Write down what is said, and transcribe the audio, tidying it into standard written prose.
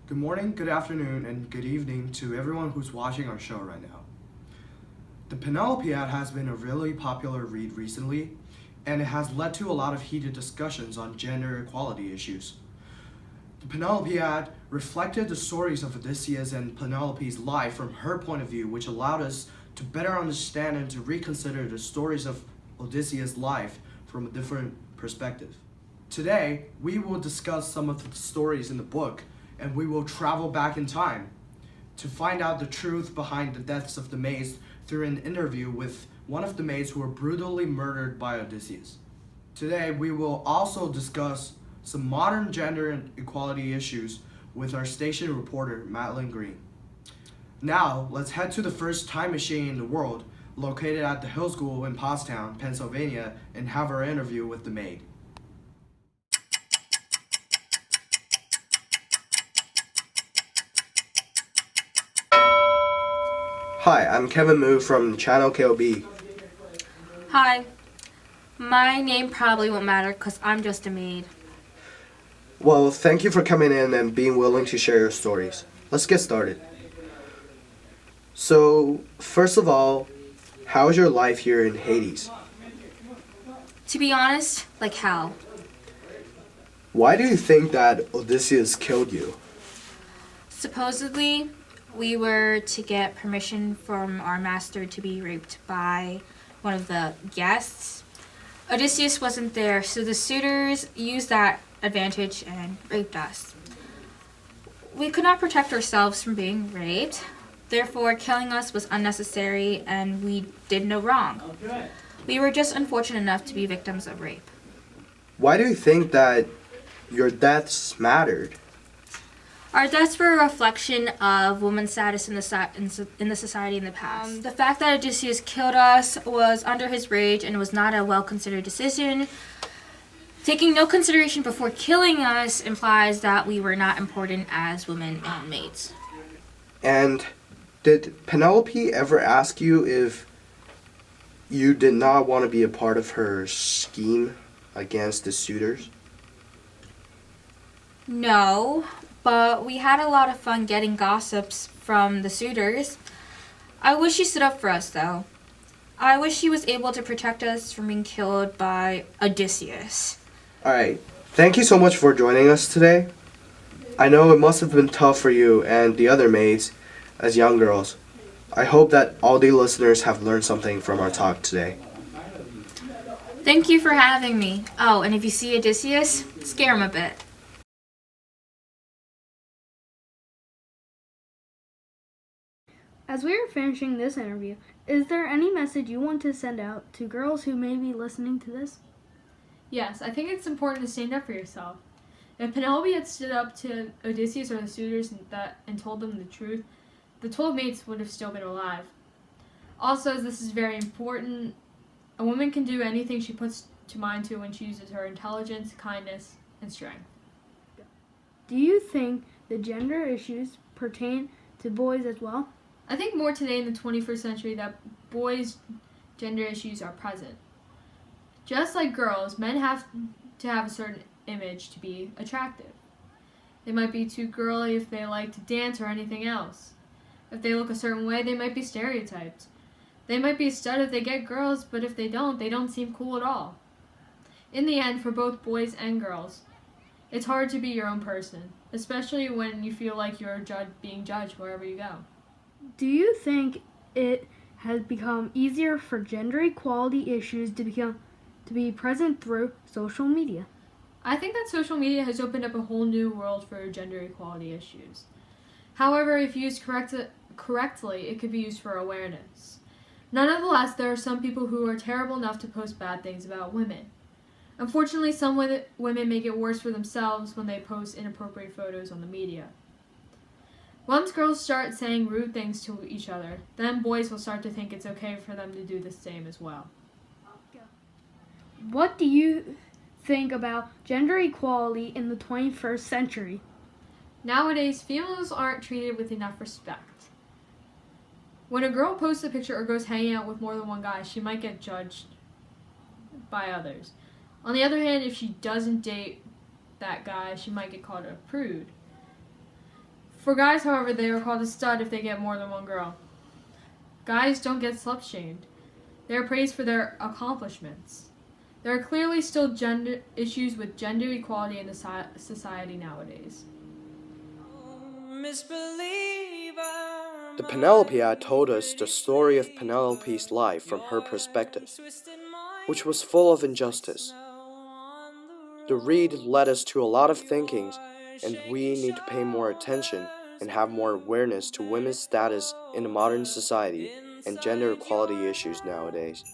Good morning, good afternoon, and good evening to everyone who's watching our show right now. The Penelopiad has been a really popular read recently, and it has led to a lot of heated discussions on gender equality issues. The Penelopiad reflected the stories of Odysseus and Penelope's life from her point of view, which allowed us to better understand and to reconsider the stories of Odysseus' life from a different perspective. Today, we will discuss some of the stories in the book, and we will travel back in time to find out the truth behind the deaths of the maids through an interview with one of the maids who were brutally murdered by Odysseus. Today, we will also discuss some modern gender equality issues with our station reporter, Madeline Green. Now, let's head to the first time machine in the world, located at the Hill School in Pottstown, Pennsylvania, and have our interview with the maid. Hi, I'm Kevin Moo from Channel KOB. Hi. My name probably won't matter because I'm just a maid. Well, thank you for coming in and being willing to share your stories. Let's get started. So, first of all, how is your life here in Hades? To be honest, like hell. Why do you think that Odysseus killed you? Supposedly, we were to get permission from our master to be raped by one of the guests. Odysseus wasn't there, so the suitors used that advantage and raped us. We could not protect ourselves from being raped, therefore killing us was unnecessary and we did no wrong. We were just unfortunate enough to be victims of rape. Why do you think that your deaths mattered? Our deaths were a reflection of women's status in the society in the past. The fact that Odysseus killed us was under his rage and was not a well-considered decision. Taking no consideration before killing us implies that we were not important as women and maids. And did Penelope ever ask you if you did not want to be a part of her scheme against the suitors? No, but we had a lot of fun getting gossips from the suitors. I wish she stood up for us, though. I wish she was able to protect us from being killed by Odysseus. Alright, thank you so much for joining us today. I know it must have been tough for you and the other maids as young girls. I hope that all the listeners have learned something from our talk today. Thank you for having me. Oh, and if you see Odysseus, scare him a bit. As we are finishing this interview, is there any message you want to send out to girls who may be listening to this? Yes, I think it's important to stand up for yourself. If Penelope had stood up to Odysseus or the suitors and told them the truth, the 12 mates would have still been alive. Also, as this is very important, a woman can do anything she puts to mind to when she uses her intelligence, kindness, and strength. Do you think the gender issues pertain to boys as well? I think more today in the 21st century that boys' gender issues are present. Just like girls, men have to have a certain image to be attractive. They might be too girly if they like to dance or anything else. If they look a certain way, they might be stereotyped. They might be a stud if they get girls, but if they don't seem cool at all. In the end, for both boys and girls, it's hard to be your own person, especially when you feel like you're being judged wherever you go. Do you think it has become easier for gender equality issues to be present through social media? I think that social media has opened up a whole new world for gender equality issues. However, if used correctly, it could be used for awareness. Nonetheless, there are some people who are terrible enough to post bad things about women. Unfortunately, some women make it worse for themselves when they post inappropriate photos on the media. Once girls start saying rude things to each other, then boys will start to think it's okay for them to do the same as well. What do you think about gender equality in the 21st century? Nowadays, females aren't treated with enough respect. When a girl posts a picture or goes hanging out with more than one guy, she might get judged by others. On the other hand, if she doesn't date that guy, she might get called a prude. For guys, however, they are called a stud if they get more than one girl. Guys don't get slut-shamed. They are praised for their accomplishments. There are clearly still gender issues with gender equality in the society nowadays. The Penelopiad told us the story of Penelope's life from her perspective, which was full of injustice. The read led us to a lot of thinkings, and we need to pay more attention and have more awareness to women's status in the modern society and gender equality issues nowadays.